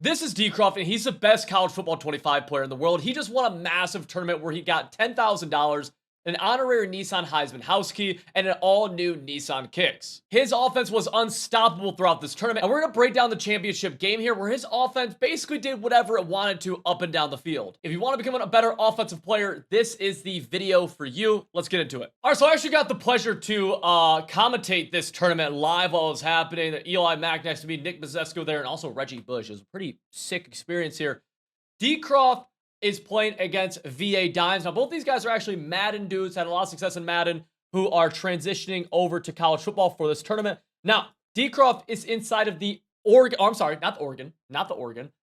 This is Dcroft, and he's the best college football 25 player in the world. He just won a massive tournament where he got $10,000, an honorary Nissan Heisman house key, and an all-new Nissan Kicks. His offense was unstoppable throughout this tournament, and we're going to break down the championship game here where his offense basically did whatever it wanted to up and down the field. If you want to become a better offensive player, this is the video for you. Let's get into it. All right, so I actually got the pleasure to commentate this tournament live while it was happening. Eli Mack next to me, Nick Mazesco there, and also Reggie Bush. It was a pretty sick experience here. Dcroft is playing against VA Dimes. Now, both these guys are actually Madden dudes, had a lot of success in Madden, who are transitioning over to college football for this tournament. Now, Dcroft is inside of the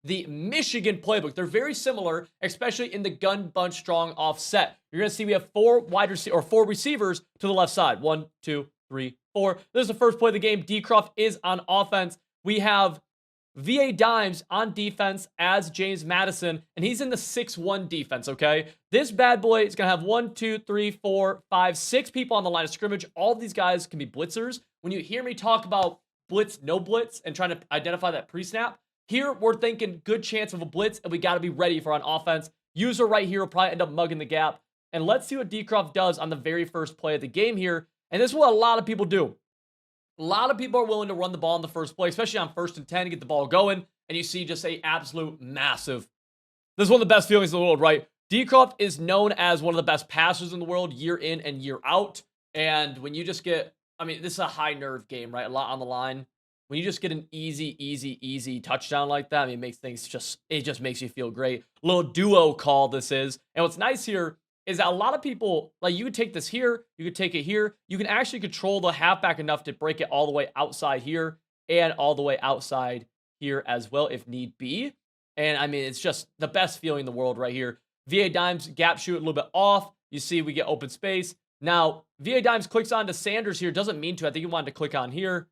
the Michigan playbook. They're very similar, especially in the gun bunch strong offset. You're going to see we have four receivers to the left side. 1, 2, 3, 4. This is the first play of the game. Dcroft is on offense. We have VA Dimes on defense as James Madison, and he's in the 6-1 defense, okay? This bad boy is going to have 1, 2, 3, 4, 5, 6 people on the line of scrimmage. All of these guys can be blitzers. When you hear me talk about blitz, no blitz, and trying to identify that pre-snap, here we're thinking good chance of a blitz, and we got to be ready for on offense. User right here will probably end up mugging the gap. And let's see what Dcroft does on the very first play of the game here. And this is what a lot of people do. A lot of people are willing to run the ball in the first play, especially on 1st and 10 to get the ball going. And you see just a absolute massive. This is one of the best feelings in the world, right? Dcroft is known as one of the best passers in the world year in and year out. And when you just get, I mean, this is a high nerve game, right? A lot on the line. When you just get an easy touchdown like that, I mean, it makes things it just makes you feel great. Little duo call this is. And what's nice here is that a lot of people, like, you could take this here, you could take it here. You can actually control the halfback enough to break it all the way outside here and all the way outside here as well if need be. And I mean, it's just the best feeling in the world right here. VA Dimes gap shoot a little bit off. You see we get open space. Now, VA Dimes clicks on to Sanders here. Doesn't mean to. I think he wanted to click on here.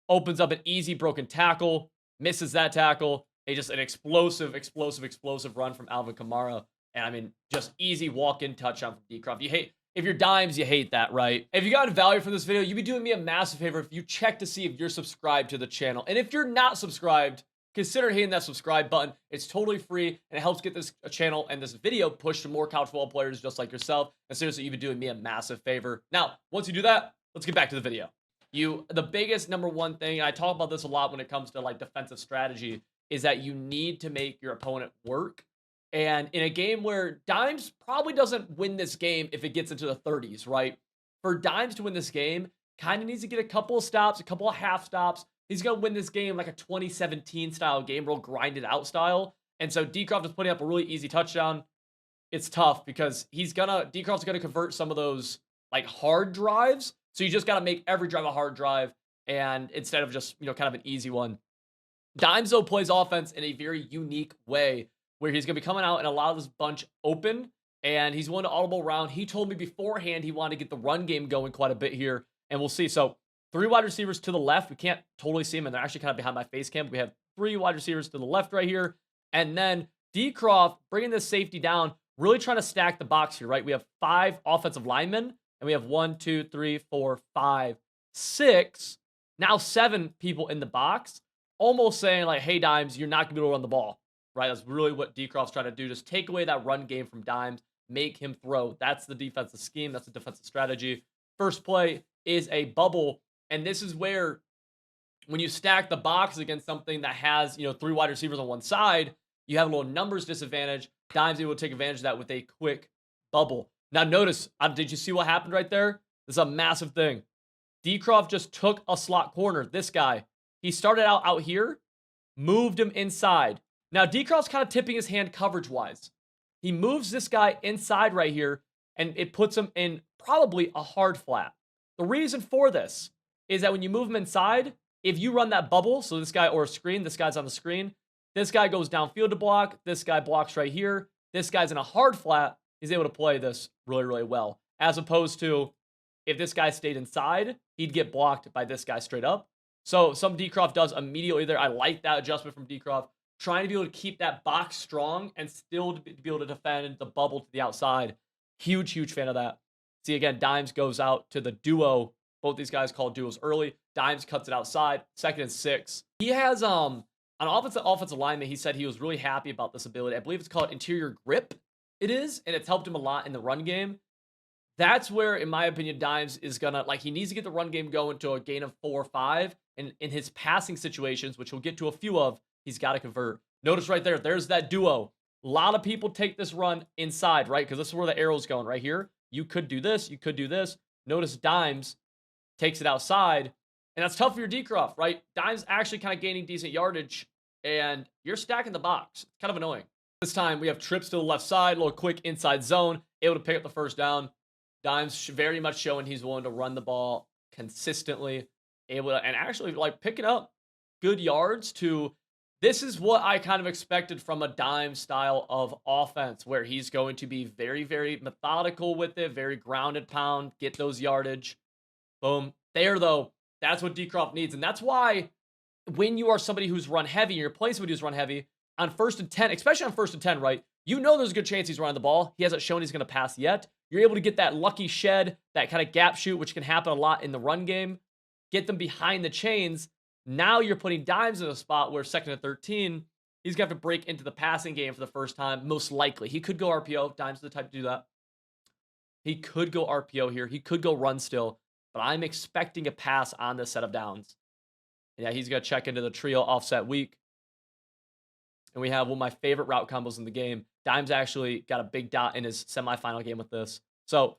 Opens up an easy broken tackle. Misses that tackle. Just an explosive run from Alvin Kamara. And I mean, just easy walk-in touchdown from Dcroft. If you're Dimes, you hate that, right? If you got value from this video, you'd be doing me a massive favor if you check to see if you're subscribed to the channel. And if you're not subscribed, consider hitting that subscribe button. It's totally free, and it helps get this channel and this video pushed to more college football players just like yourself. And seriously, you've been doing me a massive favor. Now, once you do that, let's get back to the video. The biggest number one thing, and I talk about this a lot when it comes to like defensive strategy, is that you need to make your opponent work. And in a game where Dimes probably doesn't win this game if it gets into the 30s, right? For Dimes to win this game, kind of needs to get a couple of stops, a couple of half stops. He's going to win this game like a 2017 style game, real grinded out style. And so Dcroft is putting up a really easy touchdown. It's tough because Dcroft's going to convert some of those like hard drives. So you just got to make every drive a hard drive, and instead of just, kind of an easy one. Dimes, though, plays offense in a very unique way where he's going to be coming out and allow this bunch open, and he's willing to audible around. He told me beforehand he wanted to get the run game going quite a bit here, and we'll see. So 3 wide receivers to the left. We can't totally see them, and they're actually kind of behind my face cam. We have 3 wide receivers to the left right here, and then Dcroft bringing this safety down, really trying to stack the box here, right? We have 5 offensive linemen. And we have 1, 2, 3, 4, 5, 6, now 7 people in the box, almost saying like, hey, Dimes, you're not going to be able to run the ball, right? That's really what Dcroft's trying to do. Just take away that run game from Dimes, make him throw. That's the defensive scheme. That's the defensive strategy. First play is a bubble. And this is where when you stack the box against something that has, 3 wide receivers on one side, you have a little numbers disadvantage. Dimes able to take advantage of that with a quick bubble. Now, notice, did you see what happened right there? This is a massive thing. Dcroft just took a slot corner. This guy, he started out here, moved him inside. Now, Dcroft's kind of tipping his hand coverage-wise. He moves this guy inside right here, and it puts him in probably a hard flat. The reason for this is that when you move him inside, if you run that bubble, so this guy, or a screen, this guy's on the screen, this guy goes downfield to block, this guy blocks right here, this guy's in a hard flat, he's able to play this really, really well. As opposed to if this guy stayed inside, he'd get blocked by this guy straight up. So some Dcroft does immediately there. I like that adjustment from Dcroft. Trying to be able to keep that box strong and still to be able to defend the bubble to the outside. Huge fan of that. See, again, Dimes goes out to the duo. Both these guys called duos early. Dimes cuts it outside. 2nd and 6. He has An offensive lineman, he said he was really happy about this ability. I believe it's called interior grip. It is, and it's helped him a lot in the run game. That's where, in my opinion, Dimes is gonna he needs to get the run game going to a gain of 4 or 5. And in his passing situations, which we'll get to a few of, he's got to convert. Notice right there, there's that duo. A lot of people take this run inside, right? Because this is where the arrow's going right here. You could do this, you could do this. Notice Dimes takes it outside, and that's tough for your Dcroft, right? Dimes actually kind of gaining decent yardage, and you're stacking the box. It's kind of annoying. This time we have trips to the left side, a little quick inside zone, able to pick up the first down. Dimes very much showing he's willing to run the ball consistently, able to, and actually picking up good yards to. This is what I kind of expected from a Dime style of offense, where he's going to be very, very methodical with it, very grounded pound, get those yardage. Boom. There, though, that's what Dcroft needs. And that's why when you are somebody who's run heavy, you're playing somebody who's run heavy, on 1st and 10, especially on 1st and 10, right? You know there's a good chance he's running the ball. He hasn't shown he's going to pass yet. You're able to get that lucky shed, that kind of gap shoot, which can happen a lot in the run game. Get them behind the chains. Now you're putting Dimes in a spot where 2nd and 13, he's going to have to break into the passing game for the first time, most likely. He could go RPO. Dimes is the type to do that. He could go RPO here. He could go run still, but I'm expecting a pass on this set of downs. Yeah, he's going to check into the trio offset weak. And we have one of my favorite route combos in the game. Dimes actually got a big dot in his semifinal game with this. So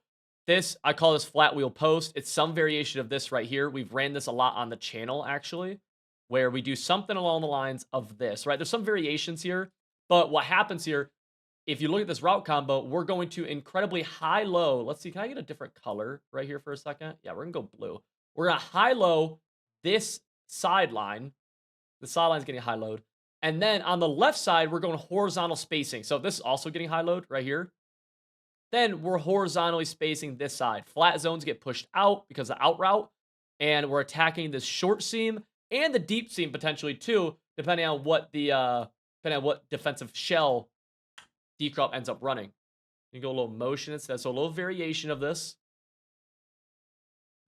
this, I call this flat wheel post. It's some variation of this right here. We've ran this a lot on the channel, actually, where we do something along the lines of this, right? There's some variations here, but what happens here, if you look at this route combo, we're going to incredibly high-low. Let's see, can I get a different color right here for a second? Yeah, we're going to go blue. We're going to high-low this sideline. The sideline's getting high-load. And then on the left side, we're going horizontal spacing. So this is also getting high-load right here. Then we're horizontally spacing this side. Flat zones get pushed out because of out route. And we're attacking this short seam and the deep seam potentially too, depending on what defensive shell Dcroft ends up running. You go a little motion instead. So a little variation of this.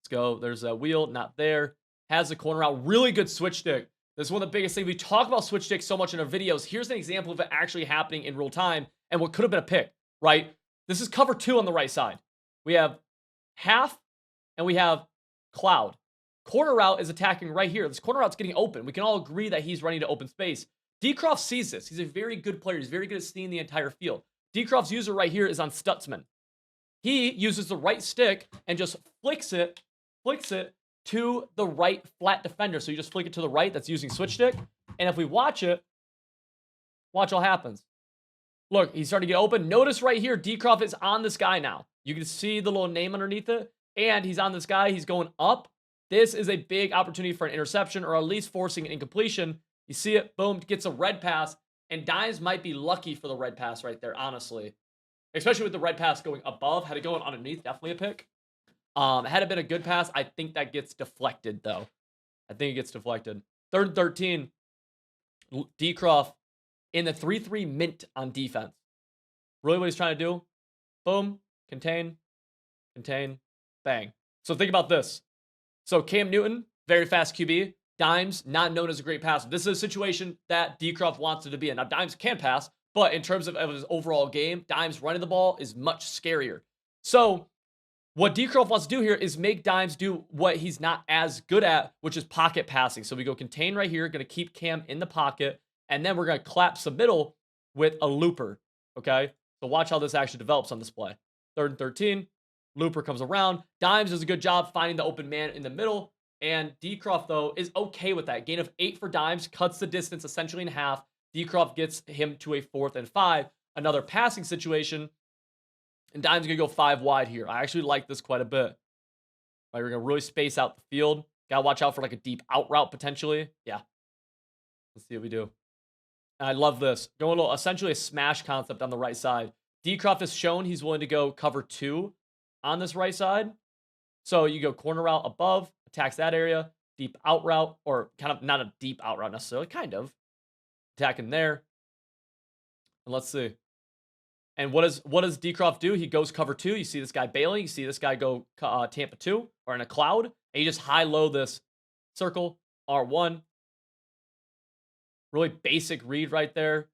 Let's go. There's a wheel, not there. Has the corner out. Really good switch stick. This is one of the biggest things. We talk about switch stick so much in our videos. Here's an example of it actually happening in real time and what could have been a pick, right? This is cover 2 on the right side. We have half and we have cloud. Corner route is attacking right here. This corner route's getting open. We can all agree that he's running to open space. Dcroft sees this. He's a very good player. He's very good at seeing the entire field. Dcroft's user right here is on Stutzman. He uses the right stick and just flicks it to the right flat defender. So you just flick it to the right. That's using switch stick. And if we watch it, watch what happens. Look, he's starting to get open. Notice right here, Dcroft is on this guy now. You can see the little name underneath it. And he's on this guy. He's going up. This is a big opportunity for an interception or at least forcing an incompletion. You see it, boom, gets a red pass. And Dimes might be lucky for the red pass right there, honestly. Especially with the red pass going above. Had it going underneath, definitely a pick. Had it been a good pass, I think that gets deflected, though. I think it gets deflected. 3rd and 13. Dcroft in the 3-3 mint on defense. Really what he's trying to do? Boom. Contain. Bang. So think about this. So Cam Newton, very fast QB. Dimes, not known as a great passer. This is a situation that Dcroft wants it to be in. Now, Dimes can pass, but in terms of his overall game, Dimes running the ball is much scarier. So what Dcroft wants to do here is make Dimes do what he's not as good at, which is pocket passing. So we go contain right here, going to keep Cam in the pocket, and then we're going to collapse the middle with a looper, okay? So watch how this actually develops on this play. 3rd and 13, looper comes around. Dimes does a good job finding the open man in the middle, and Dcroft, though, is okay with that. Gain of 8 for Dimes, cuts the distance essentially in half. Dcroft gets him to a 4th and 5. Another passing situation, and Dimes going to go 5 wide here. I actually like this quite a bit. Right, we're going to really space out the field. Got to watch out for like a deep out route potentially. Yeah. Let's see what we do. And I love this. Going a little, essentially a smash concept on the right side. Dcroft has shown he's willing to go cover 2 on this right side. So you go corner route above, attacks that area, deep out route, or kind of not a deep out route necessarily, kind of. Attacking there. And let's see. And what does Dcroft do? He goes cover 2. You see this guy bailing. You see this guy go Tampa 2 or in a cloud. And you just high-low this circle, R1. Really basic read right there.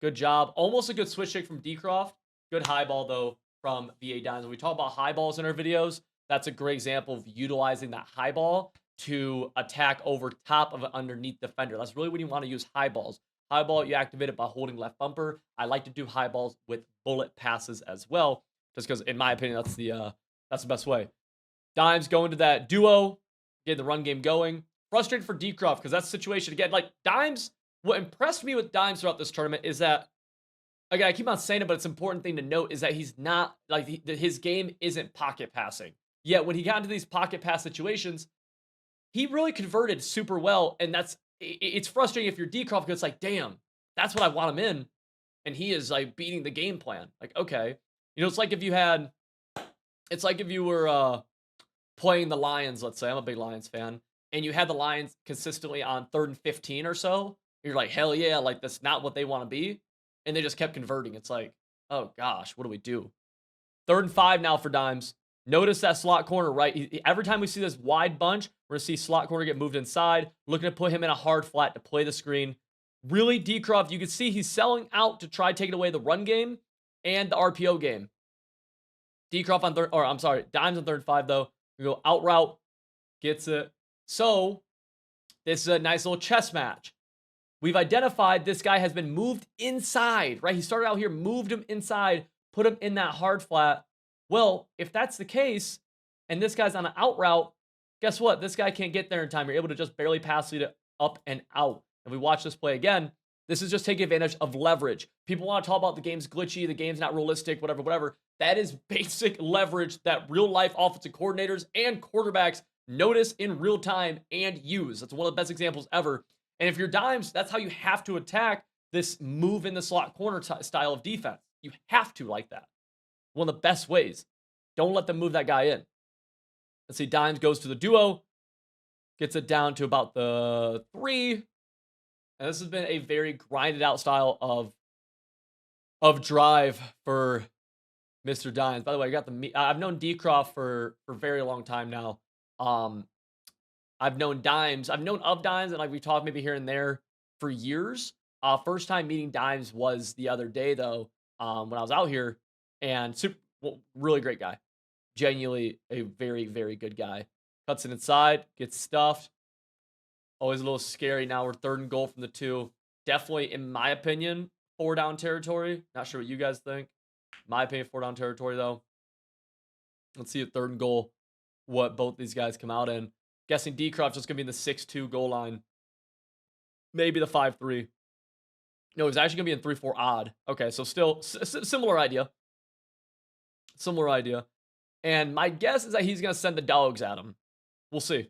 Good job. Almost a good switch shake from Dcroft. Good high ball, though, from VA Dimes. When we talk about high balls in our videos, that's a great example of utilizing that high ball to attack over top of an underneath defender. That's really when you want to use high balls. High ball, you activate it by holding left bumper. I like to do high balls with bullet passes as well, just because, in my opinion, that's the best way. Dimes going to that duo, getting the run game going. Frustrated for Dcroft because that's the situation again. Like Dimes, what impressed me with Dimes throughout this tournament is that, again, I keep on saying it, but it's an important thing to note is that he's not like his game isn't pocket passing. Yet when he got into these pocket pass situations, he really converted super well, and it's frustrating if you're Dcroft because it's like, damn, that's what I want him in, and he is like beating the game plan. Like, okay, it's like if you were playing the Lions, let's say. I'm a big Lions fan, and you had the Lions consistently on 3rd and 15 or so. You're like, hell yeah, like that's not what they want to be, and they just kept converting. It's like, oh gosh, what do we do? 3rd and 5 now for Dimes. Notice that slot corner, right? Every time we see this wide bunch, we're going to see slot corner get moved inside, looking to put him in a hard flat to play the screen. Really, Dcroft, you can see he's selling out to try taking away the run game and the RPO game. Dimes on 3rd and 5, though. We go out route, gets it. So, this is a nice little chess match. We've identified this guy has been moved inside, right? He started out here, moved him inside, put him in that hard flat. Well, if that's the case, and this guy's on an out route, guess what? This guy can't get there in time. You're able to just barely pass lead it up and out. If we watch this play again, this is just taking advantage of leverage. People want to talk about the game's glitchy, the game's not realistic, whatever. That is basic leverage that real-life offensive coordinators and quarterbacks notice in real time and use. That's one of the best examples ever. And if you're Dimes, that's how you have to attack this move in the slot corner style of defense. You have to like that. One of the best ways. Don't let them move that guy in. Let's see, Dimes goes to the duo. Gets it down to about the 3. And this has been a very grinded out style of drive for Mr. Dimes. By the way, I've known Dcroft for a very long time now. I've known Dimes. I've known of Dimes, and like we talked maybe here and there for years. First time meeting Dimes was the other day, though, when I was out here. And really great guy. Genuinely a very, very good guy. Cuts it inside, gets stuffed. Always a little scary. Now we're 3rd and goal from the 2. Definitely, in my opinion, 4-down territory. Not sure what you guys think. My opinion, 4-down territory, though. Let's see at 3rd and goal what both these guys come out in. Guessing Dcroft just going to be in the 6-2 goal line. Maybe the 5-3. No, he's actually going to be in 3-4 odd. Okay, so still similar idea. Similar idea. And my guess is that he's going to send the dogs at him. We'll see.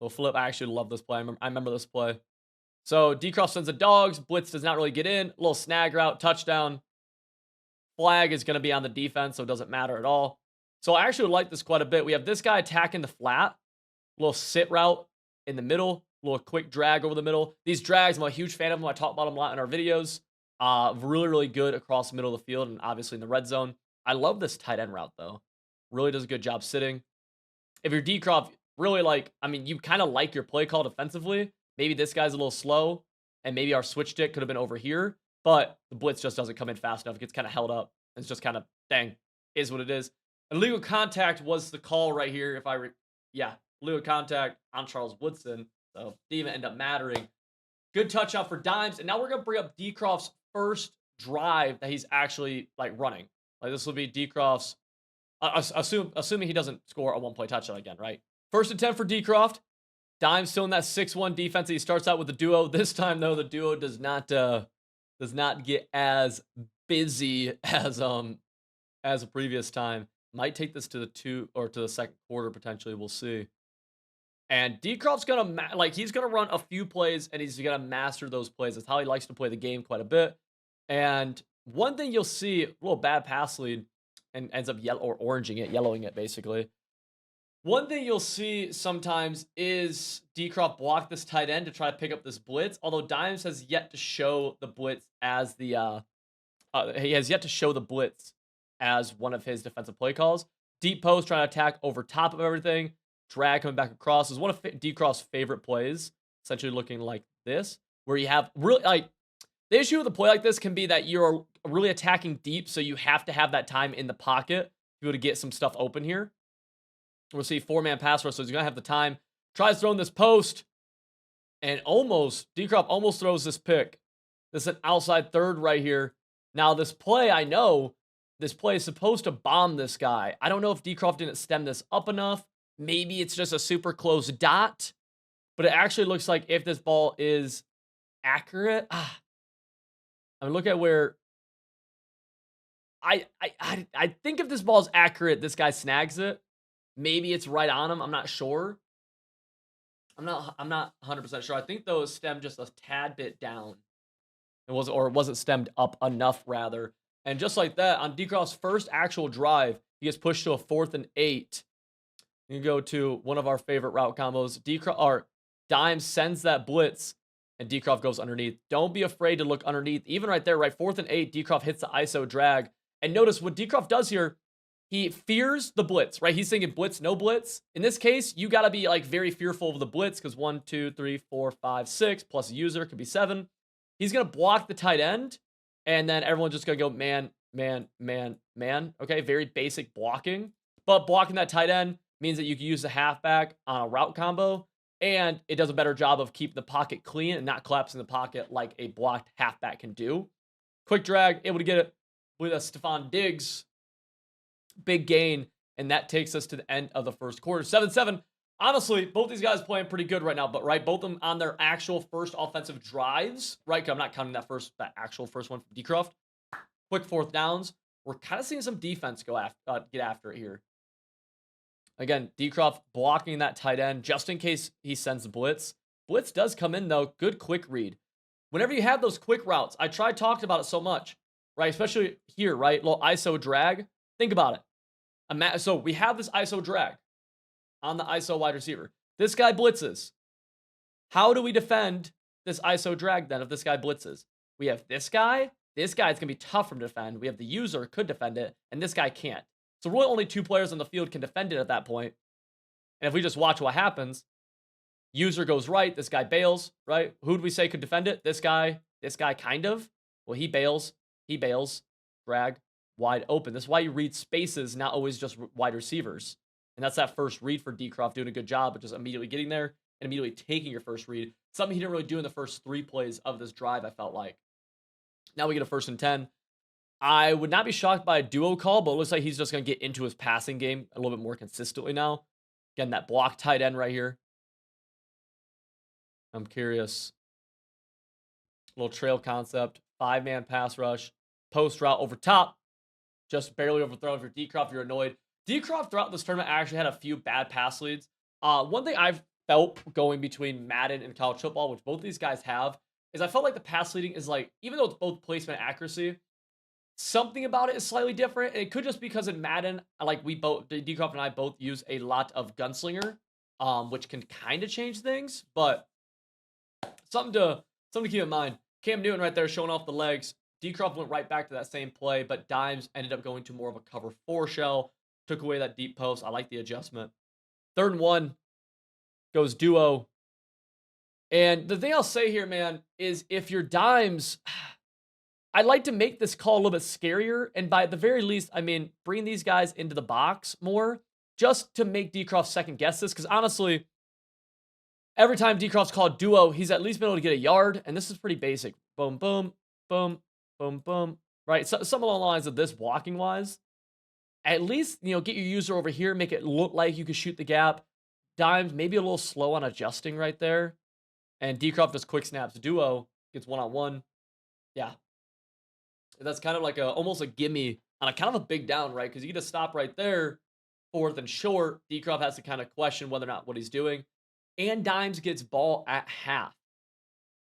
Little flip. I actually love this play. I remember this play. So Dcroft sends the dogs. Blitz does not really get in. A little snag route. Touchdown. Flag is going to be on the defense, so it doesn't matter at all. So I actually like this quite a bit. We have this guy attacking the flat. A little sit route in the middle. A little quick drag over the middle. These drags, I'm a huge fan of them. I talk about them a lot in our videos. Really, really good across the middle of the field and obviously in the red zone. I love this tight end route, though. Really does a good job sitting. If you're Dcroft, really you kind of like your play call defensively. Maybe this guy's a little slow, and maybe our switch stick could have been over here, but the blitz just doesn't come in fast enough. It gets kind of held up. It's just kind of, dang, is what it is. Illegal contact was the call right here. Illegal contact on Charles Woodson. So didn't even end up mattering. Good touchdown for Dimes. And now we're going to bring up Dcroft's first drive that he's actually running. This will be Dcroft's, assuming he doesn't score a 1-play touchdown again, right? First and 10 for Dcroft. Dimes still in that 6-1 defense. He starts out with the duo. This time, though, the duo does not get as busy as a previous time. Might take this to the 2 or to the second quarter potentially. We'll see. And Dcroft's gonna he's gonna run a few plays and he's gonna master those plays. That's how he likes to play the game quite a bit. And one thing you'll see, a little bad pass lead, and ends up yellowing it basically. One thing you'll see sometimes is Dcroft block this tight end to try to pick up this blitz. Although Dimes has yet to show the blitz as one of his defensive play calls. Deep post trying to attack over top of everything. Drag coming back across is one of Dcroft's favorite plays. Essentially looking like this, where you have really like the issue with a play like this can be that you're really attacking deep, so you have to have that time in the pocket to be able to get some stuff open here. We'll see 4-man pass rush, so he's gonna have the time. Tries throwing this post, and Dcroft almost throws this pick. This is an outside third right here. Now this play, I know this play is supposed to bomb this guy. I don't know if Dcroft didn't stem this up enough. Maybe it's just a super close dot, but it actually looks like if this ball is accurate, I mean, look at where I think if this ball is accurate, this guy snags it. Maybe it's right on him. I'm not sure. I'm not 100% sure. I think though it stemmed just a tad bit down. It wasn't stemmed up enough rather. And just like that, on Dcroft's first actual drive, he gets pushed to a 4th and 8. You go to one of our favorite route combos. Dimes sends that blitz, and Dcroft goes underneath. Don't be afraid to look underneath. Even right there, right, 4th and 8, Dcroft hits the ISO drag. And notice what Dcroft does here, he fears the blitz, right? He's thinking blitz, no blitz. In this case, you got to be like very fearful of the blitz because 1, 2, 3, 4, 5, 6 plus a user could be 7. He's going to block the tight end, and then everyone's just going to go man, man, man, man. Okay, very basic blocking. But blocking that tight end means that you can use the halfback on a route combo, and it does a better job of keeping the pocket clean and not collapsing the pocket like a blocked halfback can do. Quick drag, able to get it with a Stephon Diggs. Big gain, and that takes us to the end of the first quarter. 7-7. Honestly, both these guys playing pretty good right now, but right, both of them on their actual first offensive drives, right? 'Cause I'm not counting that actual first one from Dcroft. Quick 4th downs. We're kind of seeing some defense get after it here. Again, Dcroft blocking that tight end just in case he sends the blitz. Blitz does come in though. Good quick read. Whenever you have those quick routes, I talked about it so much, right? Especially here, right? Little ISO drag. Think about it. So we have this ISO drag on the ISO wide receiver. This guy blitzes. How do we defend this ISO drag then if this guy blitzes? We have this guy. This guy's going to be tough for him to defend. We have the user could defend it, and this guy can't. So really only 2 players on the field can defend it at that point. And if we just watch what happens, user goes right, this guy bails, right? Who do we say could defend it? This guy kind of. Well, he bails, drag, wide open. This is why you read spaces, not always just wide receivers. And that's that first read for Dcroft doing a good job of just immediately getting there and immediately taking your first read. Something he didn't really do in the first 3 plays of this drive, I felt like. Now we get a 1st and 10. I would not be shocked by a duo call, but it looks like he's just going to get into his passing game a little bit more consistently now. Again, that block tight end right here. I'm curious. Little trail concept. 5-man pass rush. Post route over top. Just barely overthrown for Dcroft. You're annoyed. Dcroft throughout this tournament actually had a few bad pass leads. One thing I've felt going between Madden and college football, which both these guys have, is I felt like the pass leading is like, even though it's both placement and accuracy, something about it is slightly different. And it could just be because in Madden, like Dcroft and I both use a lot of gunslinger, which can kind of change things, but something to keep in mind. Cam Newton right there showing off the legs. Dcroft went right back to that same play, but Dimes ended up going to more of a cover 4 shell. Took away that deep post. I like the adjustment. 3rd and 1. Goes duo. And the thing I'll say here, man, is if you're Dimes, I'd like to make this call a little bit scarier. And by the very least, I mean, bring these guys into the box more just to make Dcroft second guess this. Because honestly, every time Dcroft's called duo, he's at least been able to get a yard. And this is pretty basic. Boom, boom, boom, boom, boom. Right? So, some along the lines of this blocking wise. At least, get your user over here, make it look like you can shoot the gap. Dimes, maybe a little slow on adjusting right there. And Dcroft does quick snaps. Duo gets one-on-one. Yeah. That's kind of like almost a gimme on a kind of a big down, right? Because you get to stop right there, 4th and short. Dcroft has to kind of question whether or not what he's doing. And Dimes gets ball at half.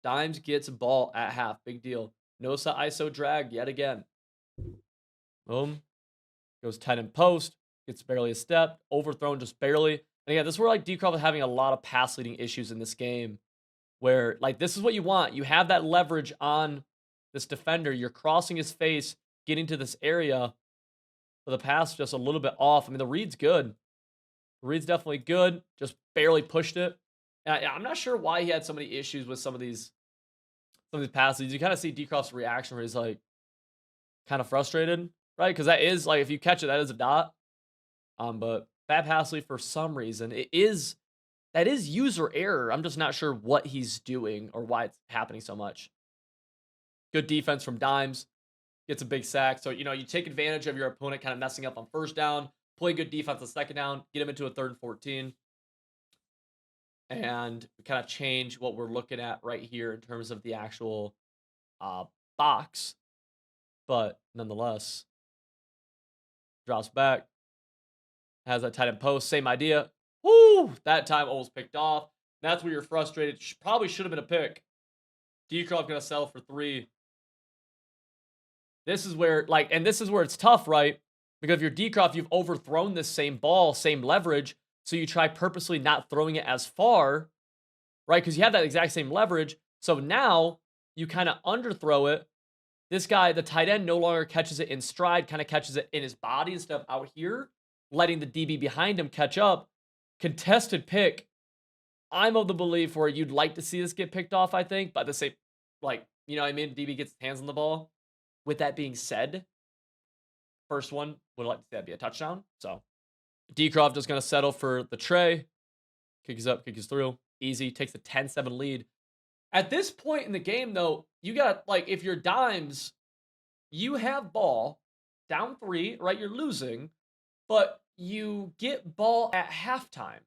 Dimes gets ball at half. Big deal. Notice the ISO drag yet again. Boom. Goes tight end post, gets barely a step, overthrown just barely. And again, this is where like Dcroft is having a lot of pass leading issues in this game, where like this is what you want. You have that leverage on this defender. You're crossing his face, getting to this area, but the pass just a little bit off. I mean, the read's good. The read's definitely good. Just barely pushed it. And I'm not sure why he had so many issues with some of these some of these pass leads, you kind of see Dcroft's reaction where he's like kind of frustrated, right? Because that is like, if you catch it, that is a dot. But bad pass lead for some reason, that is user error. I'm just not sure what he's doing or why it's happening so much. Good defense from Dimes. Gets a big sack. So, you take advantage of your opponent kind of messing up on first down, play good defense on second down, get him into a 3rd and 14. And we kind of change what we're looking at right here in terms of the actual box. But nonetheless, drops back. Has a tight end post. Same idea. Woo! That time almost picked off. That's where you're frustrated. Probably should have been a pick. Dcroft going to sell for 3. This is where, this is where it's tough, right? Because if you're Dcroft, you've overthrown this same ball, same leverage, so you try purposely not throwing it as far, right? Because you have that exact same leverage. So now you kind of underthrow it. This guy, the tight end, no longer catches it in stride, kind of catches it in his body instead of out here, letting the DB behind him catch up. Contested pick. I'm of the belief where you'd like to see this get picked off, I think, but the same, you know what I mean? DB gets his hands on the ball. With that being said, first one, would like to see that be a touchdown. So Dcroft is going to settle for the tray. Kicks up, kicks through. Easy. Takes a 10-7 lead. At this point in the game, though, you got, if you're Dimes, you have ball, down 3, right? You're losing, but you get ball at halftime.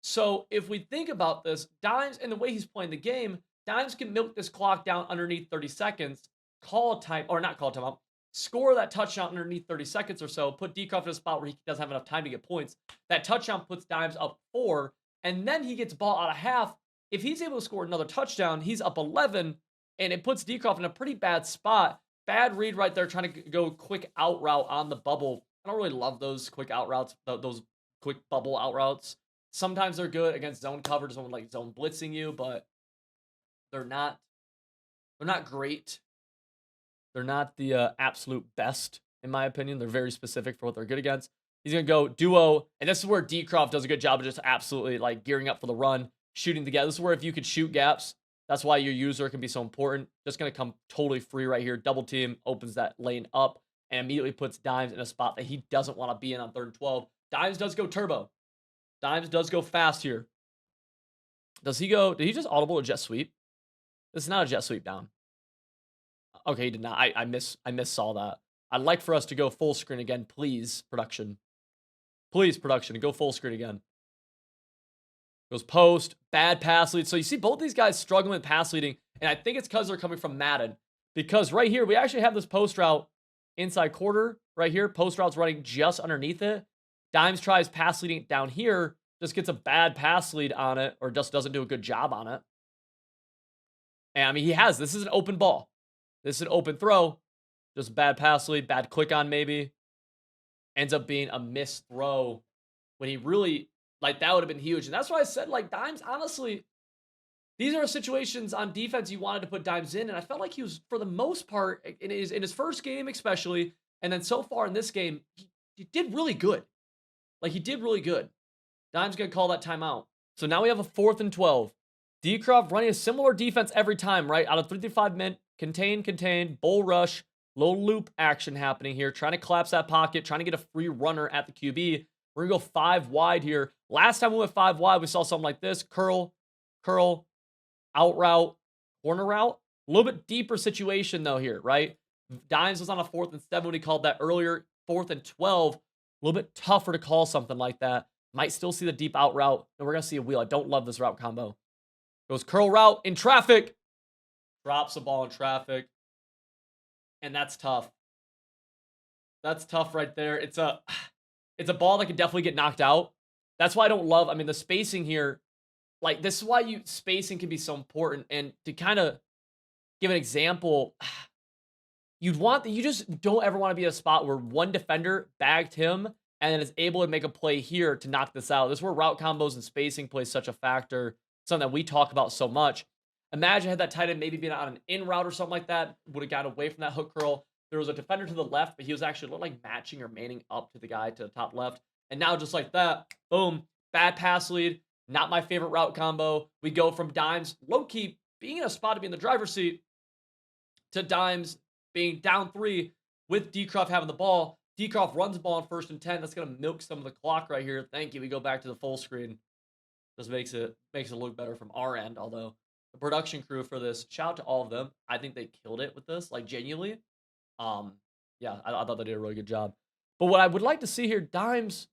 So if we think about this, Dimes, and the way he's playing the game, Dimes can milk this clock down underneath 30 seconds, call a time, or not call a timeout, score that touchdown underneath 30 seconds or so, put Dcroft in a spot where he doesn't have enough time to get points. That touchdown puts Dimes up 4, and then he gets ball out of half. If he's able to score another touchdown, he's up 11, and it puts Dcroft in a pretty bad spot. Bad read right there, trying to go quick out route on the bubble. I don't really love those quick out routes, those quick bubble out routes. Sometimes they're good against zone coverage, someone like zone blitzing you, but they're not great. They're not the absolute best, in my opinion. They're very specific for what they're good against. He's going to go duo, and this is where Dcroft does a good job of just absolutely gearing up for the run, shooting together. This is where if you could shoot gaps, that's why your user can be so important. Just going to come totally free right here. Double team, opens that lane up, and immediately puts Dimes in a spot that he doesn't want to be in on 3rd and 12. Dimes does go turbo. Dimes does go fast here. Does he go? Did he just audible a jet sweep? This is not a jet sweep down. Okay, he did not. I missaw that. I'd like for us to go full screen again, please, production. Please, production, go full screen again. Goes post, bad pass lead. So you see both these guys struggling with pass leading, and I think it's because they're coming from Madden. Because right here, we actually have this post route inside quarter right here. Post route's running just underneath it. Dimes tries pass leading down here, just gets a bad pass lead on it, or just doesn't do a good job on it. And I mean, this is an open ball. This is an open throw. Just a bad pass lead, bad click on maybe. Ends up being a missed throw when he really, that would have been huge. And that's why I said, Dimes, honestly, these are situations on defense you wanted to put Dimes in. And I felt like he was, for the most part, in his first game especially, and then so far in this game, he did really good. He did really good. Dimes going to call that timeout. So now we have a 4th and 12. Dcroft running a similar defense every time, right? Out of 3-5 men, contain, bull rush, little loop action happening here. Trying to collapse that pocket, trying to get a free runner at the QB. We're going to go 5 wide here. Last time we went 5 wide, we saw something like this. Curl, out route, corner route. A little bit deeper situation, though, here, right? Dimes was on a 4th and 7 when he called that earlier. 4th and 12. A little bit tougher to call something like that. Might still see the deep out route. And we're going to see a wheel. I don't love this route combo. Goes curl route in traffic. Drops the ball in traffic. And that's tough. That's tough right there. It's a ball that could definitely get knocked out. That's why I don't love, the spacing here. This is why spacing can be so important. And to kind of give an example, you just don't ever want to be in a spot where one defender bagged him and then is able to make a play here to knock this out. This is where route combos and spacing plays such a factor. Something that we talk about so much. Imagine had that tight end maybe been on an in route or something like that, would have got away from that hook curl. There was a defender to the left, but he was actually looked like matching or manning up to the guy to the top left. And now just like that, boom, bad pass lead. Not my favorite route combo. We go from Dimes, low-key, being in a spot to be in the driver's seat, to Dimes being down 3 with Dcroft having the ball. Dcroft runs the ball on 1st and 10. That's going to milk some of the clock right here. Thank you. We go back to the full screen. Just makes it look better from our end. Although the production crew for this, shout out to all of them. I think they killed it with this, like genuinely. Yeah, I thought they did a really good job. But what I would like to see here, Dimes,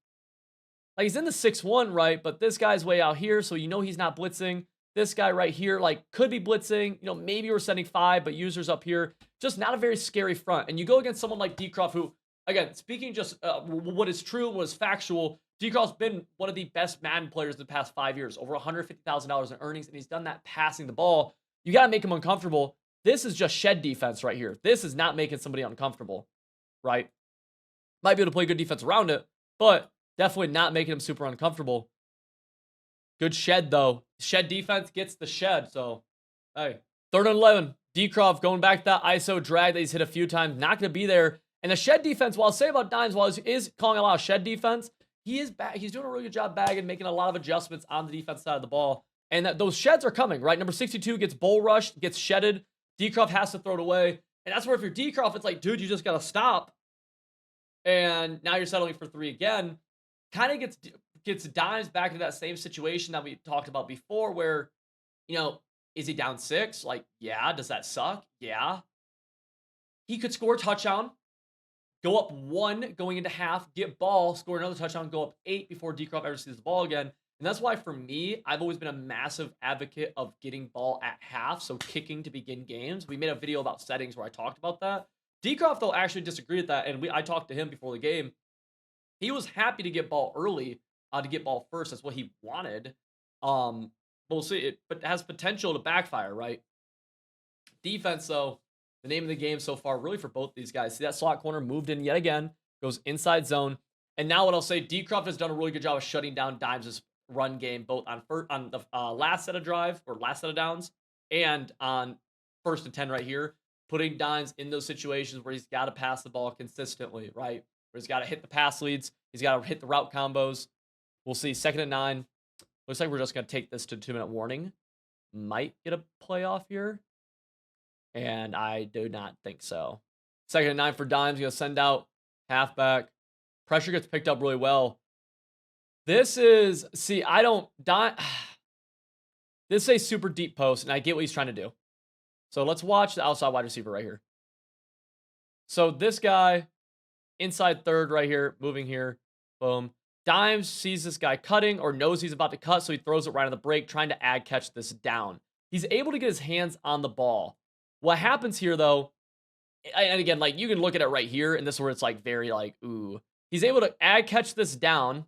like he's in the 6-1, right? But this guy's way out here, so you know he's not blitzing. This guy right here, like, could be blitzing. You know, maybe we're sending 5, but users up here. Just not a very scary front. And you go against someone like Dcroft, who, again, speaking just what is true, what is factual, Dcroft's been one of the best Madden players in the past 5 years. Over $150,000 in earnings, and he's done that passing the ball. You got to make him uncomfortable. This is just shed defense right here. This is not making somebody uncomfortable, right? Might be able to play good defense around it, but definitely not making him super uncomfortable. Good shed, though. Shed defense gets the shed, so, hey. 3rd and 11. Dcroft going back to that ISO drag that he's hit a few times. Not going to be there. And the shed defense, while I'll say about Dimes, while he is calling a lot of shed defense, he's doing a really good job bagging, making a lot of adjustments on the defense side of the ball. And those sheds are coming, right? Number 62 gets bull rushed, gets shedded. Dcroft has to throw it away. And that's where if you're Dcroft, it's like, dude, you just got to stop. And now you're settling for 3 again. Kind of gets Dimes back into that same situation that we talked about before where, you know, is he down 6? Like, yeah. Does that suck? Yeah. He could score a touchdown, go up 1 going into half, get ball, score another touchdown, go up 8 before Dcroft ever sees the ball again. And that's why, for me, I've always been a massive advocate of getting ball at half, so kicking to begin games. We made a video about settings where I talked about that. Dcroft, though, actually disagreed with that, and I talked to him before the game. He was happy to get ball early, to get ball first. That's what he wanted. But we'll see. But it has potential to backfire, right? Defense, though, the name of the game so far, really for both these guys. See that slot corner moved in yet again, goes inside zone. And now what I'll say, Dcroft has done a really good job of shutting down Dimes' run game, both on the last set of downs and on 1st and 10 right here, putting Dimes in those situations where he's got to pass the ball consistently, right? Where he's got to hit the pass leads, he's got to hit the route combos. We'll see. 2nd and 9. Looks like we're just going to take this to 2-minute warning. Might get a playoff here. And I do not think so. 2nd and 9 for Dimes. Going to send out halfback. Pressure gets picked up really well. This is, see, I don't, this is a super deep post, and I get what he's trying to do. So let's watch the outside wide receiver right here. So this guy, inside 3rd right here, moving here, boom. Dimes sees this guy cutting or knows he's about to cut, so he throws it right on the break, trying to catch this down. He's able to get his hands on the ball. What happens here, though, and again, like, you can look at it right here, and this is where it's, like, very, like, ooh. He's able to catch this down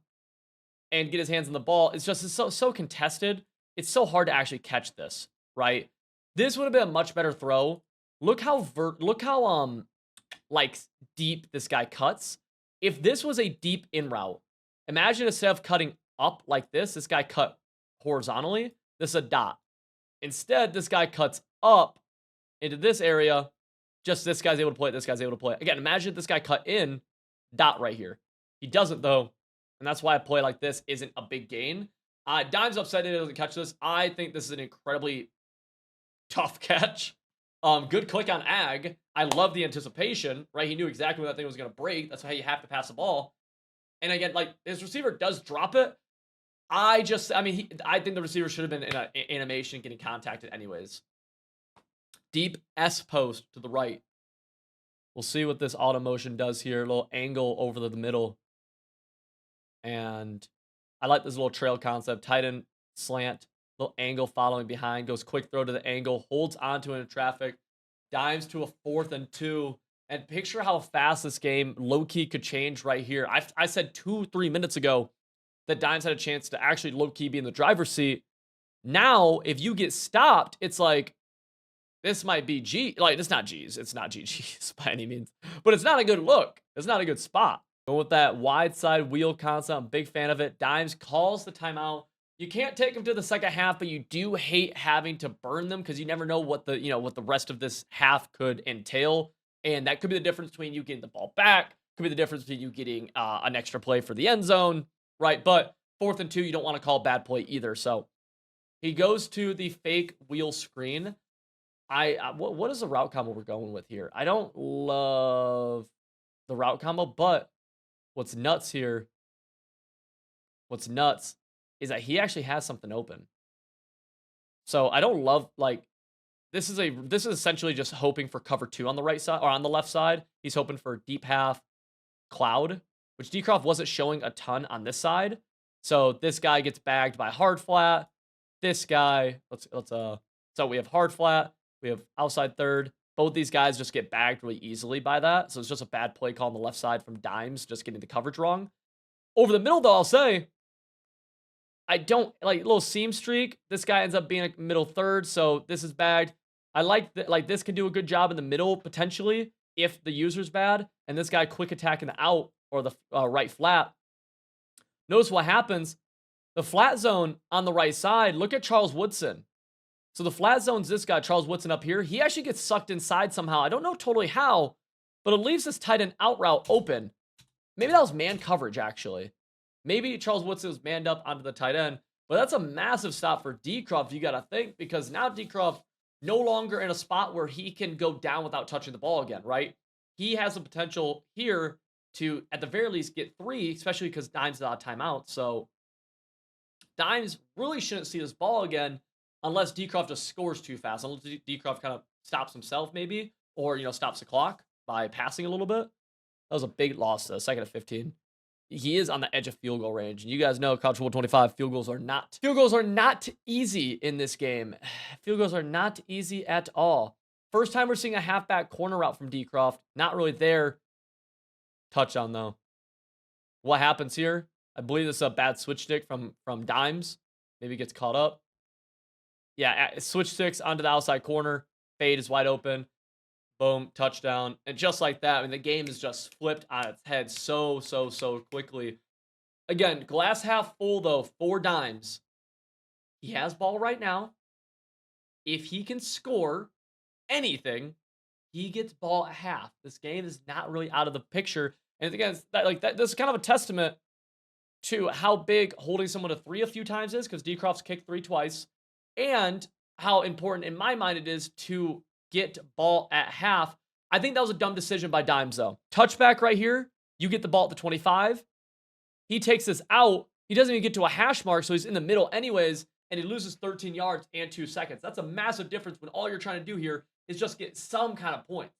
and get his hands on the ball. It's just so contested. It's so hard to actually catch this, right? This would have been a much better throw. Look how like, deep this guy cuts. If this was a deep in route, imagine instead of cutting up like this guy cut horizontally. This is a dot. Instead, this guy cuts up into this area. Just this guy's able to play it. This guy's able to play it. Again, imagine if this guy cut in, dot right here. He doesn't, though. And that's why a play like this isn't a big gain. Dimes upset that he doesn't catch this. I think this is an incredibly tough catch. Good click on Ag. I love the anticipation, right? He knew exactly when that thing was going to break. That's how you have to pass the ball. And again, like, his receiver does drop it. I think the receiver should have been in an animation getting contacted anyways. Deep S post to the right. We'll see what this auto motion does here. A little angle over the middle. And I like this little trail concept. Tight end slant. Little angle following behind. Goes quick throw to the angle. Holds onto it in traffic. Dives to a 4th and 2. And picture how fast this game low-key could change right here. I said 2-3 minutes ago that Dimes had a chance to actually low-key be in the driver's seat. Now, if you get stopped, it's like, this might be G. Like, it's not G's. It's not GG's by any means. But it's not a good look. It's not a good spot. Going with that wide side wheel concept. I'm a big fan of it. Dimes calls the timeout. You can't take them to the second half, but you do hate having to burn them because you never know what the rest of this half could entail. And that could be the difference between you getting the ball back. Could be the difference between you getting an extra play for the end zone, right? But 4th and 2, you don't want to call bad play either. So he goes to the fake wheel screen. What is the route combo we're going with here? I don't love the route combo, but what's nuts here, what's nuts is that he actually has something open. So I don't love like this is essentially just hoping for cover 2 on the right side or on the left side. He's hoping for deep half cloud, which Dcroft wasn't showing a ton on this side. So this guy gets bagged by hard flat. This guy, so we have hard flat, we have outside third. Both these guys just get bagged really easily by that. So it's just a bad play call on the left side from Dimes, just getting the coverage wrong. Over the middle, though, I'll say, I don't like little seam streak. This guy ends up being a middle third, so this is bagged. I like that. Like this can do a good job in the middle potentially if the user's bad, and this guy quick attack in the out or the right flat. Notice what happens. The flat zone on the right side. Look at Charles Woodson. So the flat zone's this guy, Charles Woodson up here. He actually gets sucked inside somehow. I don't know totally how, but it leaves this tight end out route open. Maybe that was man coverage actually. Maybe Charles Woodson was manned up onto the tight end, but that's a massive stop for Dcroft, you got to think, because now Dcroft no longer in a spot where he can go down without touching the ball again, right? He has the potential here to, at the very least, get 3, especially because Dimes is out of timeout. So Dimes really shouldn't see this ball again unless Dcroft just scores too fast, unless Dcroft kind of stops himself maybe, or, stops the clock by passing a little bit. That was a big loss, though, second of 15. He is on the edge of field goal range. And you guys know, College Football 25, field goals are not easy in this game. Field goals are not easy at all. First time we're seeing a halfback corner route from Dcroft. Not really there. Touchdown, though. What happens here? I believe this is a bad switch stick from Dimes. Maybe gets caught up. Yeah, switch sticks onto the outside corner. Fade is wide open. Boom, touchdown. And just like that, I mean, the game is just flipped on its head so quickly. Again, glass half full, though, for Dimes. He has ball right now. If he can score anything, he gets ball at half. This game is not really out of the picture. And again, this is kind of a testament to how big holding someone to 3 a few times is, because Dcroft's kicked 3 twice, and how important, in my mind, it is to get ball at half. I think that was a dumb decision by Dimes, though. Touchback right here. You get the ball at the 25. He takes this out. He doesn't even get to a hash mark, so he's in the middle anyways, and he loses 13 yards and 2 seconds. That's a massive difference when all you're trying to do here is just get some kind of points,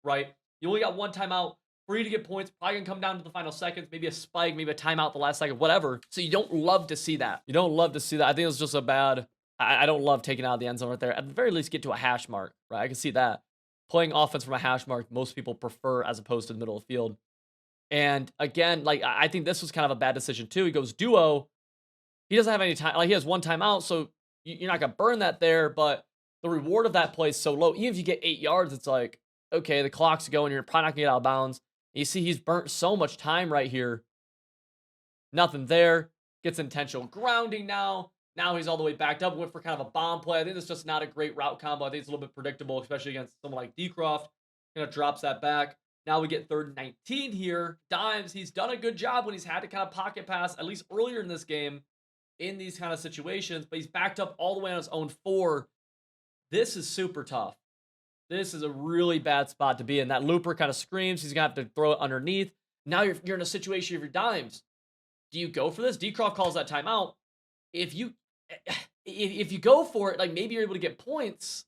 right? You only got 1 timeout. For you to get points, probably going to come down to the final seconds, maybe a spike, maybe a timeout the last second, whatever. So you don't love to see that. You don't love to see that. I think it was just a bad... I don't love taking out the end zone right there. At the very least, get to a hash mark, right? I can see that. Playing offense from a hash mark, most people prefer as opposed to the middle of the field. And again, I think this was kind of a bad decision too. He goes duo. He doesn't have any time. He has 1 timeout, so you're not going to burn that there, but the reward of that play is so low. Even if you get 8 yards, it's like, okay, the clock's going. You're probably not going to get out of bounds. And you see he's burnt so much time right here. Nothing there. Gets intentional grounding now. Now he's all the way backed up, went for kind of a bomb play. I think it's just not a great route combo. I think it's a little bit predictable, especially against someone like Dcroft. Kind of drops that back. Now we get 3rd and 19 here. Dimes, he's done a good job when he's had to kind of pocket pass, at least earlier in this game, in these kind of situations. But he's backed up all the way on his own 4. This is super tough. This is a really bad spot to be in. That looper kind of screams. He's going to have to throw it underneath. Now you're in a situation of your Dimes. Do you go for this? Dcroft calls that timeout. If you go for it, like maybe you're able to get points,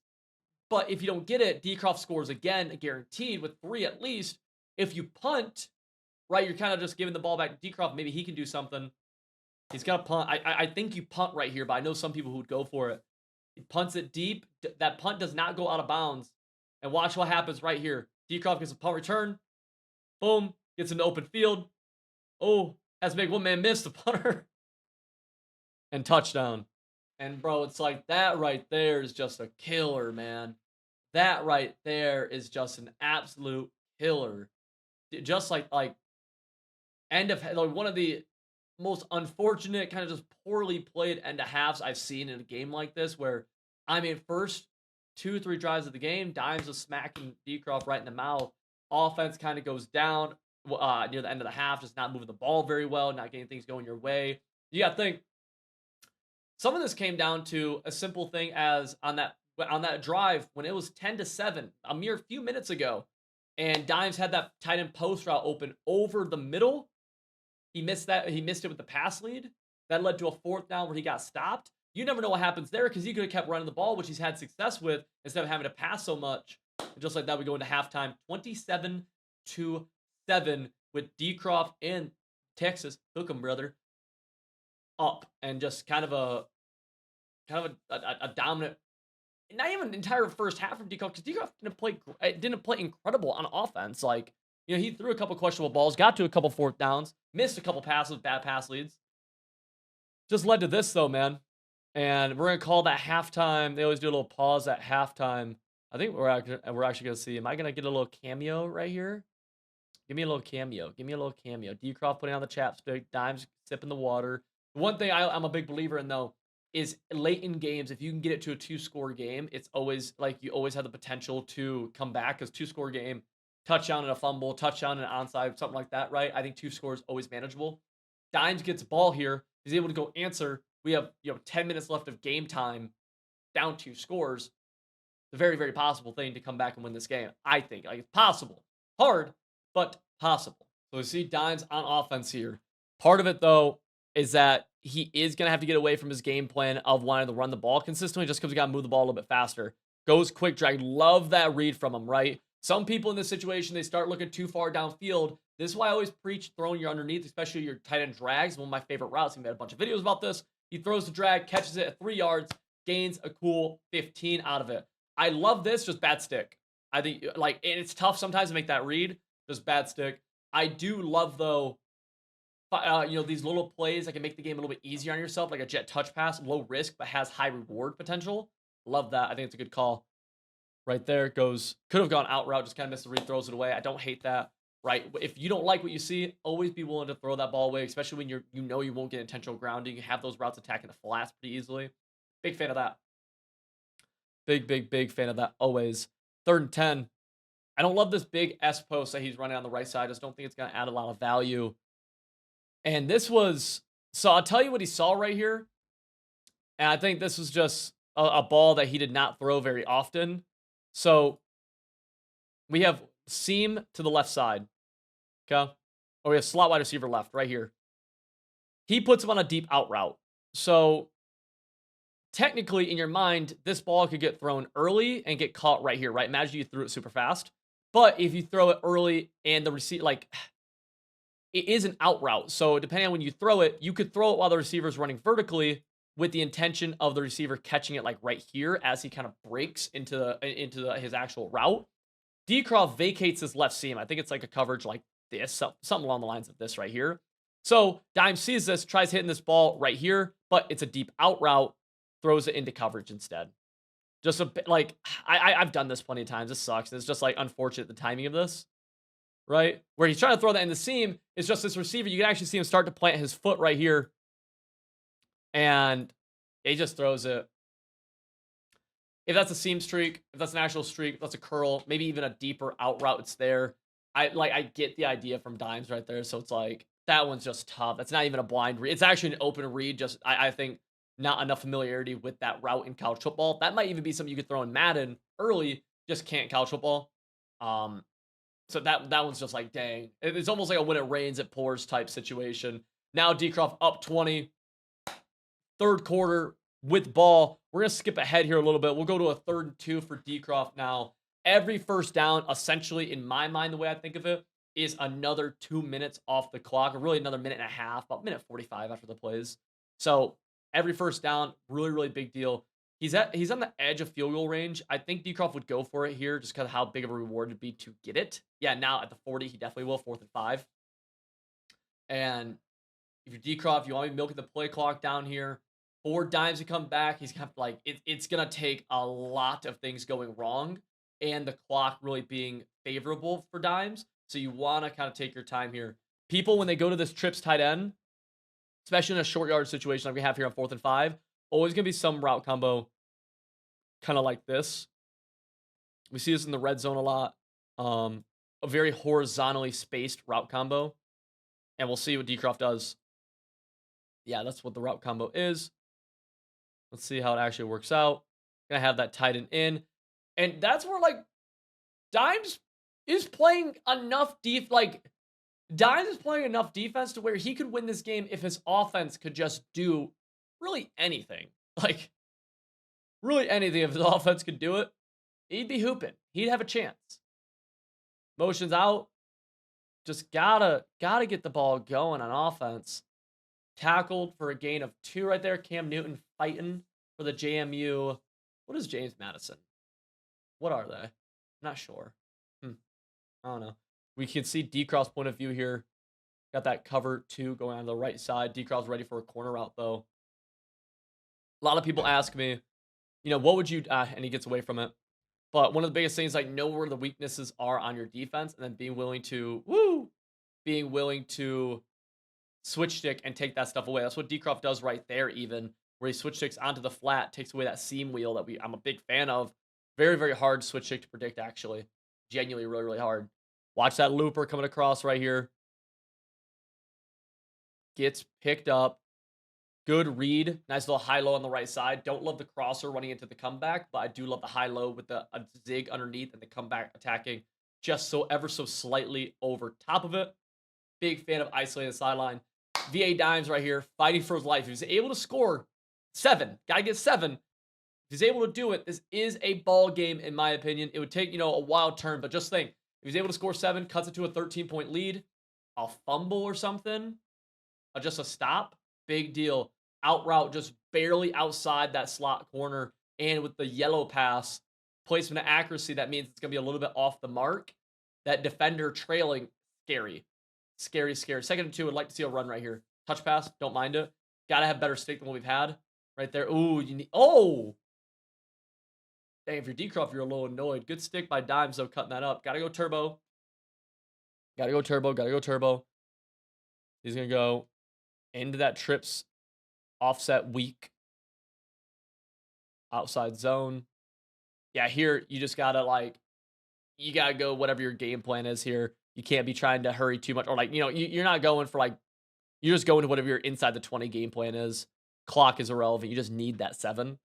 but if you don't get it, Dcroft scores again, guaranteed with 3 at least. If you punt, right, you're kind of just giving the ball back to Dcroft. Maybe he can do something. He's got to punt. I think you punt right here, but I know some people who would go for it. He punts it deep. That punt does not go out of bounds. And watch what happens right here. Dcroft gets a punt return. Boom. Gets into open field. Oh, has to make one man miss the punter. And touchdown. And, bro, it's like that right there is just a killer, man. That right there is just an absolute killer. Just like end of, like one of the most unfortunate, kind of just poorly played end of halves I've seen in a game like this, where, I mean, first 2-3 drives of the game, Dimes is smacking Dcroft right in the mouth. Offense kind of goes down near the end of the half, just not moving the ball very well, not getting things going your way. You got to think, some of this came down to a simple thing as on that on that drive when it was 10-7, a mere few minutes ago, and Dimes had that tight end post route open over the middle. He missed that. He missed it with the pass lead. That led to a 4th down where he got stopped. You never know what happens there because he could have kept running the ball, which he's had success with, instead of having to pass so much. And just like that, we go into halftime, 27-7 with Dcroft and Texas Hook 'em, brother, up, and just kind of a dominant. Not even the entire first half from Dcroft, because Dcroft didn't play incredible on offense. Like, he threw a couple questionable balls, got to a couple 4th downs, missed a couple passes, bad pass leads. Just led to this though, man. And we're gonna call that halftime. They always do a little pause at halftime. I think we're actually gonna see. Am I gonna get a little cameo right here? Give me a little cameo. Give me a little cameo. Dcroft putting on the chapstick, Dimes sipping the water. The one thing I'm a big believer in though is late in games, if you can get it to a 2-score game, it's always like you always have the potential to come back, because 2-score game, touchdown and a fumble, touchdown and an onside, something like that, right? I think 2 scores always manageable. Dimes gets ball here. He's able to go answer. We have 10 minutes left of game time, down 2 scores. It's a very, very possible thing to come back and win this game. I think like it's possible, hard, but possible. So we see Dimes on offense here. Part of it though is that he is going to have to get away from his game plan of wanting to run the ball consistently, just because we got to move the ball a little bit faster. Goes quick drag. Love that read from him, right? Some people in this situation, they start looking too far downfield. This is why I always preach throwing your underneath, especially your tight end drags. One of my favorite routes. He made a bunch of videos about this. He throws the drag, catches it at 3 yards, gains a cool 15 out of it. I love this, just bad stick. I think, and it's tough sometimes to make that read, just bad stick. I do love, though, these little plays that can make the game a little bit easier on yourself, like a jet touch pass, low risk, but has high reward potential. Love that. I think it's a good call. Right there goes, could have gone out route, just kind of missed the read, throws it away. I don't hate that, right? If you don't like what you see, always be willing to throw that ball away, especially when you won't get intentional grounding. You have those routes attacking the flats pretty easily. Big fan of that. Big fan of that always. 3rd and 10. I don't love this big S post that he's running on the right side. I just don't think it's going to add a lot of value. And this was, so I'll tell you what he saw right here. And I think this was just a ball that he did not throw very often. So we have seam to the left side. Okay. Or we have slot wide receiver left right here. He puts him on a deep out route. So technically, in your mind, this ball could get thrown early and get caught right here, right? Imagine you threw it super fast. But if you throw it early and the receiver, it is an out route. So depending on when you throw it, you could throw it while the receiver is running vertically with the intention of the receiver catching it right here as he kind of breaks into his actual route. Dcroft vacates his left seam. I think it's like a coverage like this, something along the lines of this right here. So Dime sees this, tries hitting this ball right here, but it's a deep out route, throws it into coverage instead. Just a bit I've done this plenty of times. This sucks. It's just unfortunate the timing of this. Right? Where he's trying to throw that in the seam, it's just this receiver. You can actually see him start to plant his foot right here. And he just throws it. If that's a seam streak, if that's an actual streak, if that's a curl, maybe even a deeper out route, it's there. I get the idea from Dimes right there. So it's that one's just tough. That's not even a blind read. It's actually an open read. Just, I think, not enough familiarity with that route in college football. That might even be something you could throw in Madden early, just can't college football. So that one's just dang. It's almost like a when it rains, it pours type situation. Now Dcroft up 20. 3rd quarter with ball. We're going to skip ahead here a little bit. We'll go to a 3rd and 2 for Dcroft now. Every first down, essentially, in my mind, the way I think of it, is another 2 minutes off the clock, or really another minute and a half, about minute 45 after the plays. So every first down, really, really big deal. He's on the edge of field goal range. I think Dcroft would go for it here just because of how big of a reward it'd be to get it. Yeah, now at the 40, he definitely will. 4th and 5. And if you're Dcroft, you want to be milking the play clock down here. 4 dimes to come back. He's kind of it's going to take a lot of things going wrong and the clock really being favorable for dimes. So you want to kind of take your time here. People, when they go to this trips tight end, especially in a short yard situation like we have here on 4th and 5, always going to be some route combo kind of like this. We see this in the red zone a lot. A very horizontally spaced route combo. And we'll see what Dcroft does. Yeah, that's what the route combo is. Let's see how it actually works out. Gonna have that tight end in. And that's where, like, Dimes is playing enough Dimes is playing enough defense to where he could win this game if his offense could just do really anything. Like, really anything. If his offense could do it, he'd be hooping. He'd have a chance. Motions out. Just gotta get the ball going on offense. Tackled for a gain of 2 right there. Cam Newton fighting for the JMU. What is James Madison? What are they? Not sure. I don't know. We can see Dcroft's point of view here. Got that cover 2 going on the right side. Dcroft's ready for a corner route, though. A lot of people ask me, what would you... and he gets away from it. But one of the biggest things, like, know where the weaknesses are on your defense and then being willing to switch stick and take that stuff away. That's what Dcroft does right there, even, where he switch sticks onto the flat, takes away that seam wheel that I'm a big fan of. Very, very hard switch stick to predict, actually. Genuinely really, really hard. Watch that looper coming across right here. Gets picked up. Good read. Nice little high-low on the right side. Don't love the crosser running into the comeback, but I do love the high-low with a zig underneath and the comeback attacking just ever so slightly over top of it. Big fan of isolating the sideline. VA Dimes right here, fighting for his life. If he's able to score 7, gotta get 7. If he's able to do it, this is a ball game, in my opinion. It would take, a wild turn, but just think, if he's able to score 7, cuts it to a 13-point lead, a fumble or something, or just a stop, big deal. Out route just barely outside that slot corner, and with the yellow pass, placement of accuracy, that means it's going to be a little bit off the mark. That defender trailing, scary. Scary, scary. 2nd and 2, would like to see a run right here. Touch pass, don't mind it. Got to have better stick than what we've had. Right there. Ooh, dang, if you're Dcroft, you're a little annoyed. Good stick by Dimes, though, cutting that up. Got to go turbo. Got to go turbo. Got to go turbo. He's going to go into that trips offset weak. Outside zone. Yeah, here, you just got to, you got to go whatever your game plan is here. You can't be trying to hurry too much. Or, you're not going for, you're just going to whatever your inside the 20 game plan is. Clock is irrelevant. You just need that 7.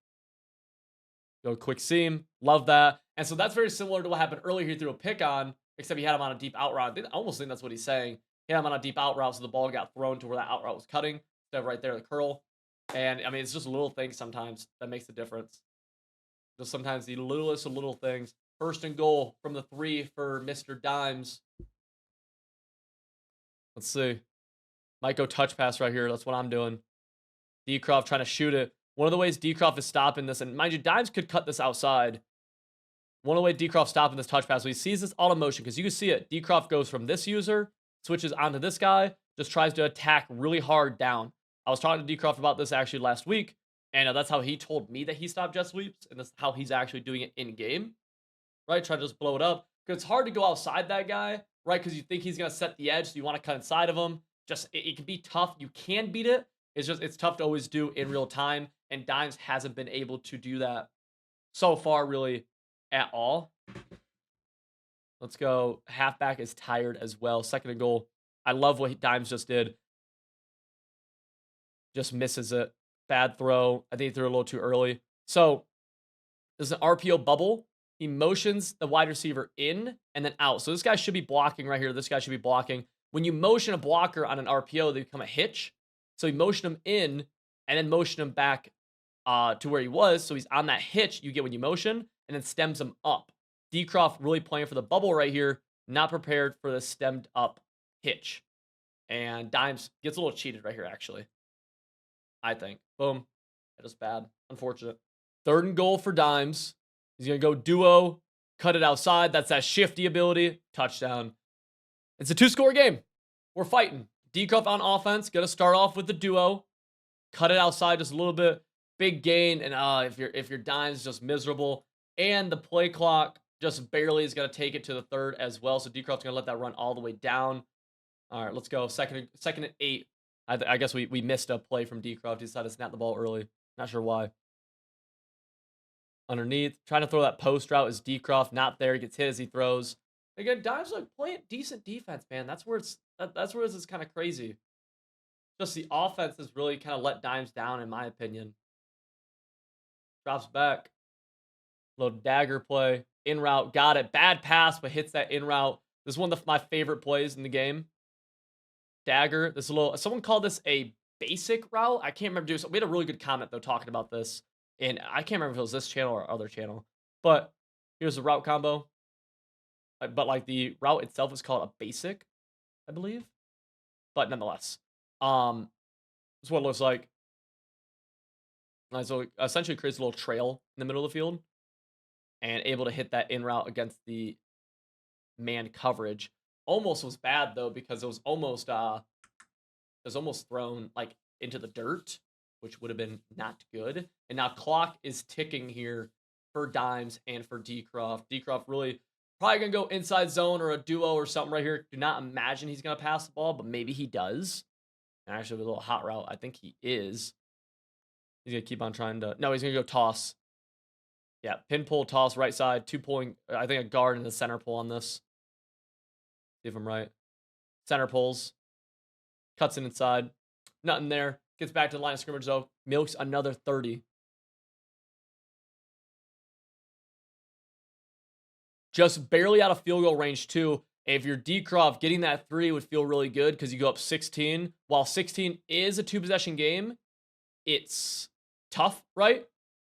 Go quick seam. Love that. And so that's very similar to what happened earlier. He threw a pick on, except he had him on a deep out route. I almost think that's what he's saying. He had him on a deep out route, so the ball got thrown to where that out route was cutting. Instead of right there, the curl. And, I mean, it's just little things sometimes that makes a difference. Just sometimes the littlest of little things. 1st and goal from the 3 for Mr. Dimes. Let's see. Might go touch pass right here. That's what I'm doing. Dcroft trying to shoot it. One of the ways Dcroft is stopping this, and mind you, Dimes could cut this outside. One of the ways Dcroft's stopping this touch pass, so he sees this auto motion, because you can see it. Dcroft goes from this user, switches onto this guy, just tries to attack really hard down. I was talking to Dcroft about this actually last week, and that's how he told me that he stopped jet sweeps, and that's how he's actually doing it in-game. Right? Try to just blow it up. Because it's hard to go outside that guy, right? Because you think he's going to set the edge, so you want to cut inside of him. Just, it can be tough. You can beat it. It's tough to always do in real time, and Dimes hasn't been able to do that so far, really, at all. Let's go. Halfback is tired as well. 2nd and goal. I love what Dimes just did. Just misses it. Bad throw. I think he threw a little too early. So, there's an RPO bubble. He motions the wide receiver in and then out. So this guy should be blocking right here. This guy should be blocking. When you motion a blocker on an RPO, they become a hitch. So he motioned him in and then motioned him back to where he was. So he's on that hitch you get when you motion and then stems him up. Dcroft really playing for the bubble right here. Not prepared for the stemmed up hitch. And Dimes gets a little cheated right here, actually. I think. Boom. That is bad. Unfortunate. 3rd and goal for Dimes. He's going to go duo, cut it outside. That's that shifty ability. Touchdown. It's a 2-score game. We're fighting. Dcroft on offense. Going to start off with the duo. Cut it outside just a little bit. Big gain. And if your Dimes just miserable. And the play clock just barely is going to take it to the 3rd as well. So Dcroft's going to let that run all the way down. All right, let's go. Second and 8. I guess we missed a play from Dcroft. He decided to snap the ball early. Not sure why. Underneath, trying to throw that post route is Dcroft. Not there. He gets hit as he throws. Again, Dimes playing decent defense, man. That's where this is kind of crazy. Just the offense has really kind of let Dimes down, in my opinion. Drops back. Little dagger play. In route. Got it. Bad pass, but hits that in route. This is one of my favorite plays in the game. Dagger. This is a little. Someone called this a basic route. I can't remember. We had a really good comment, though, talking about this. And I can't remember if it was this channel or other channel. But here's the route combo. But like the route itself is called a basic, I believe. But nonetheless. This is what it looks like. So it essentially creates a little trail in the middle of the field. And able to hit that in route against the man coverage. Almost was bad though, because it was almost thrown like into the dirt, which would have been not good. And now clock is ticking here for Dimes and for Dcroft. Dcroft really probably gonna go inside zone or a duo or something right here. Do not imagine he's gonna pass the ball, but maybe he does. And actually with a little hot route, I think he is. He's gonna keep on trying to. No, he's gonna go toss. Yeah, pin pull, toss, right side, 2-pulling. I think a guard and the center pull on this. See if I'm right. Center pulls. Cuts it inside. Nothing there. Gets back to the line of scrimmage, though. Milks another 30. Just barely out of field goal range, too. If you're Dcroft, getting that 3 would feel really good because you go up 16. While 16 is a 2-possession game, it's tough, right?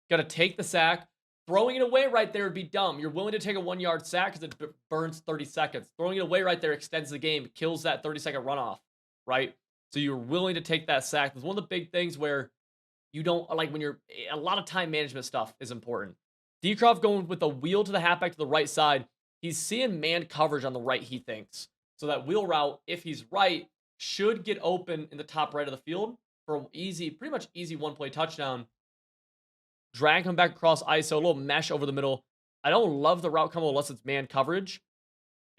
Got to take the sack. Throwing it away right there would be dumb. You're willing to take a 1-yard sack because it burns 30 seconds. Throwing it away right there extends the game, kills that 30-second runoff, right? So you're willing to take that sack. It's one of the big things where you don't, like when you're, a lot of time management stuff is important. Dcroft going with the wheel to the halfback to the right side. He's seeing man coverage on the right, he thinks. So that wheel route, if he's right, should get open in the top right of the field for an easy, pretty much easy one-play touchdown. Drag him back across ISO, a little mesh over the middle. I don't love the route combo unless it's man coverage.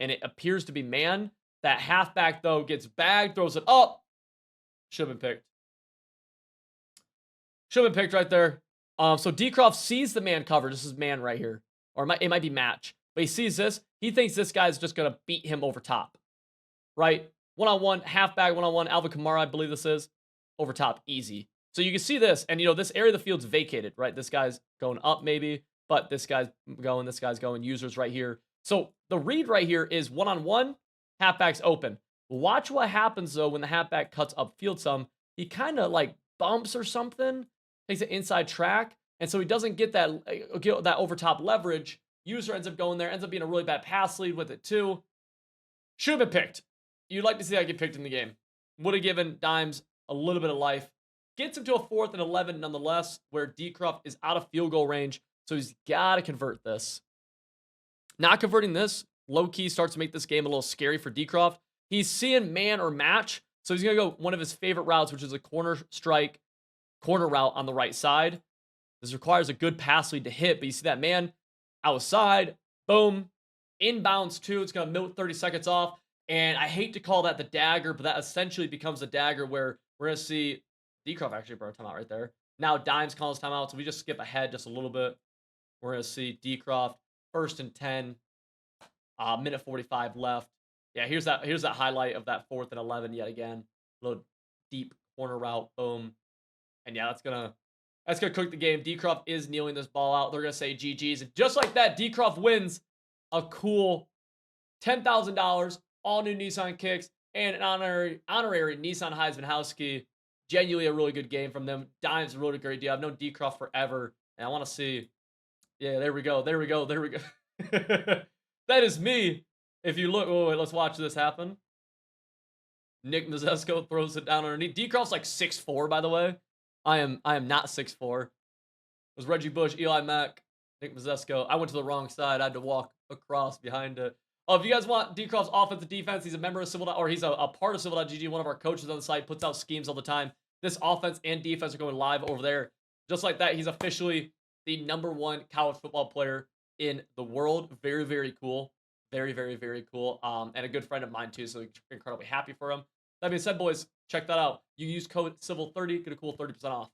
And it appears to be man. That halfback, though, gets bagged, throws it up. Should have been picked. Should have been picked right there. So Dcroft sees the man coverage. This is man right here. Or it might be match. But he sees this. He thinks this guy's just going to beat him over top. Right? One-on-one, halfback, one-on-one. Alvin Kamara, I believe this is. Over top, easy. So you can see this, and this area of the field's vacated, right? This guy's going up maybe, but this guy's going, users right here. So the read right here is one-on-one, halfback's open. Watch what happens, though, when the halfback cuts upfield some. He kind of, like, bumps or something, takes an inside track, and so he doesn't get that over-top leverage. User ends up going there, ends up being a really bad pass lead with it, too. Should have been picked. You'd like to see that get picked in the game. Would have given Dimes a little bit of life. Gets him to a 4th and 11 nonetheless, where Dcroft is out of field goal range, so he's got to convert this. Not converting this, low-key starts to make this game a little scary for Dcroft. He's seeing man or match, so he's going to go one of his favorite routes, which is a corner strike, corner route on the right side. This requires a good pass lead to hit, but you see that man outside, boom, inbounds too. It's going to milk 30 seconds off, and I hate to call that the dagger, but that essentially becomes a dagger where we're going to see Dcroft actually brought a timeout right there. Now Dimes calls timeout, so we just skip ahead just a little bit. We're going to see Dcroft 1st and 10, minute 45 left. Yeah, here's that highlight of that 4th and 11 yet again. Little deep corner route, boom. And yeah, that's gonna cook the game. Dcroft is kneeling this ball out. They're gonna say GG's. And just like that, Dcroft wins a cool $10,000, all new Nissan kicks, and an honorary Nissan Heisman. Genuinely a really good game from them. Dimes wrote a great deal. I've known Dcroft forever, and I want to see. Yeah, there we go. That is me. If you look, wait, let's watch this happen. Nick Mazesko throws it down underneath. Dcroft's like 6'4", by the way. I am not 6'4". It was Reggie Bush, Eli Mack, Nick Mazesko. I went to the wrong side. I had to walk across behind it. Oh, if you guys want Dcroft's offensive defense, he's a member of Civil, or he's a part of Civil.gg. One of our coaches on the site puts out schemes all the time. This offense and defense are going live over there. Just like that, he's officially the #1 college football player in the world. Very, very cool. Very, very, very cool. And a good friend of mine too, so incredibly happy for him. That being said, boys, check that out. You use code CIVIL30, get a cool 30% off.